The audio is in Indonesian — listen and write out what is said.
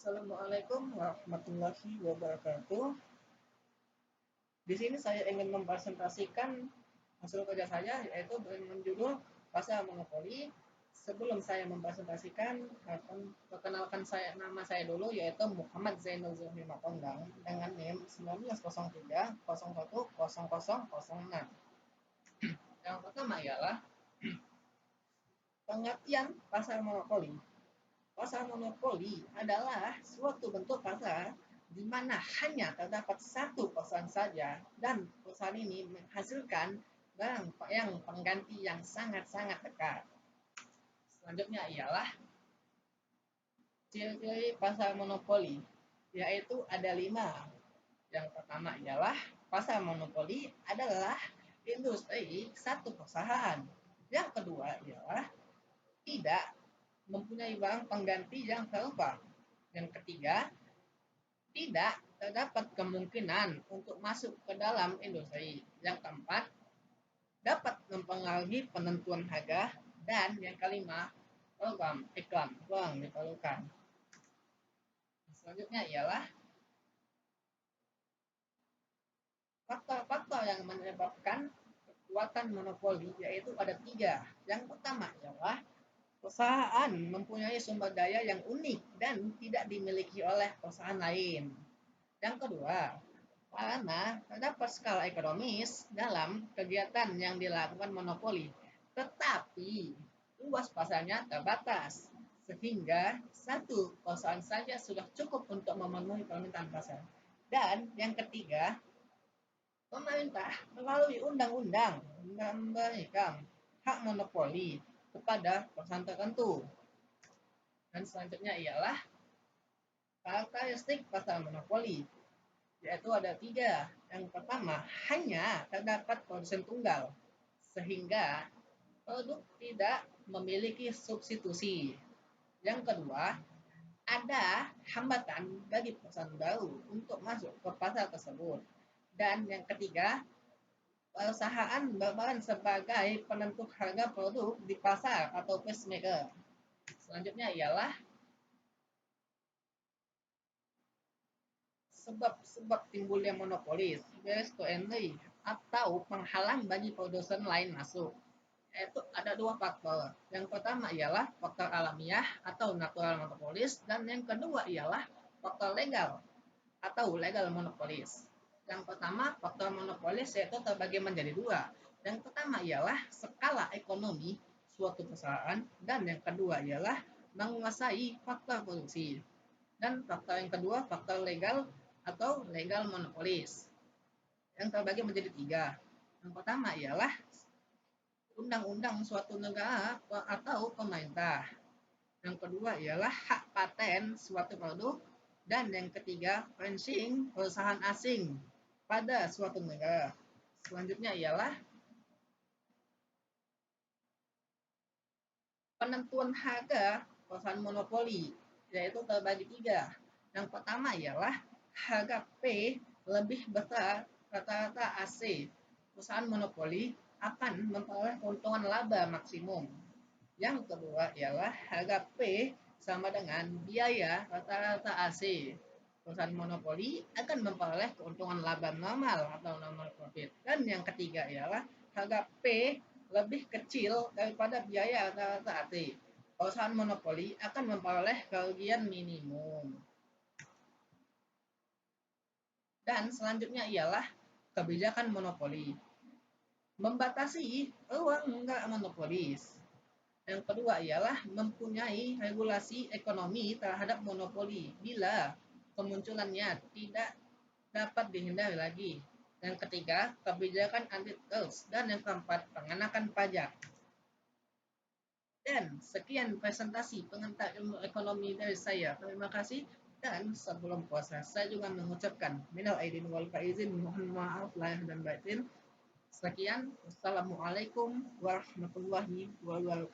Assalamualaikum warahmatullahi wabarakatuh. Di sini saya ingin mempresentasikan hasil kerja saya, yaitu dengan judul Pasar Monopoli. Sebelum saya mempresentasikan, perkenalkan nama saya dulu, yaitu Muhammad Zainul Zulmi Matondang dengan NIM 1903010006. Yang pertama ialah pengertian pasar monopoli. Pasar monopoli adalah suatu bentuk pasar di mana hanya terdapat satu perusahaan saja dan perusahaan ini menghasilkan barang yang pengganti yang sangat-sangat dekat. Selanjutnya ialah ciri-ciri pasar monopoli, yaitu ada 5. Yang pertama ialah pasar monopoli adalah industri satu perusahaan. Yang kedua ialah tidak mempunyai barang pengganti yang serupa. Yang ketiga, tidak terdapat kemungkinan untuk masuk ke dalam industri. Yang keempat, dapat mempengaruhi penentuan harga. Dan yang kelima, program iklan kurang diperlukan. Selanjutnya ialah faktor-faktor yang menyebabkan kekuatan monopoli, yaitu ada 3. Yang pertama ialah perusahaan mempunyai sumber daya yang unik dan tidak dimiliki oleh perusahaan lain. Yang kedua, karena terdapat skala ekonomis dalam kegiatan yang dilakukan monopoli, tetapi luas pasarnya terbatas, sehingga satu perusahaan saja sudah cukup untuk memenuhi permintaan pasar. Dan yang ketiga, pemerintah melalui undang-undang memberikan hak monopoli kepada perusahaan tertentu. Dan selanjutnya ialah karakteristik pasar monopoli, yaitu ada 3. Yang pertama, hanya terdapat produsen tunggal, sehingga produk tidak memiliki substitusi. Yang kedua, ada hambatan bagi perusahaan baru untuk masuk ke pasar tersebut. Dan yang ketiga, perusahaan berperan sebagai penentu harga produk di pasar atau pacemaker. Selanjutnya ialah sebab-sebab timbulnya monopolis, barriers to entry, atau penghalang bagi produsen lain masuk. Yaitu ada 2 faktor. Yang pertama ialah faktor alamiah atau natural monopolis, dan yang kedua ialah faktor legal atau legal monopolis. Yang pertama, faktor monopolis yaitu terbagi menjadi 2. Yang pertama ialah skala ekonomi suatu perusahaan, dan yang kedua ialah menguasai faktor produksi. Dan faktor yang kedua, faktor legal atau legal monopolis, yang terbagi menjadi 3. Yang pertama ialah undang-undang suatu negara atau pemerintah. Yang kedua ialah hak paten suatu produk. Dan yang ketiga, ranking perusahaan asing pada suatu negara. Selanjutnya ialah penentuan harga perusahaan monopoli, yaitu terbagi 3. Yang pertama ialah harga P lebih besar rata-rata AC. Perusahaan monopoli akan memperoleh keuntungan laba maksimum. Yang kedua ialah harga P sama dengan biaya rata-rata AC. Perusahaan monopoli akan memperoleh keuntungan laba normal atau normal profit. Dan yang ketiga ialah harga P lebih kecil daripada biaya rata-rata AC. Perusahaan monopoli akan memperoleh kerugian minimum. Dan selanjutnya ialah kebijakan monopoli, membatasi ruang gerak monopolis. Yang kedua ialah mempunyai regulasi ekonomi terhadap monopoli bila kemunculannya tidak dapat dihindari lagi. Yang ketiga, kebijakan antitrust. Dan yang keempat, pengenakan pajak. Dan sekian presentasi pengantar ilmu ekonomi dari saya. Terima kasih. Dan sebelum puasa, saya juga mengucapkan minal aidin wal faizin, mohon maaf lahir dan batin. Sekian, wassalamualaikum warahmatullahi wabarakatuh.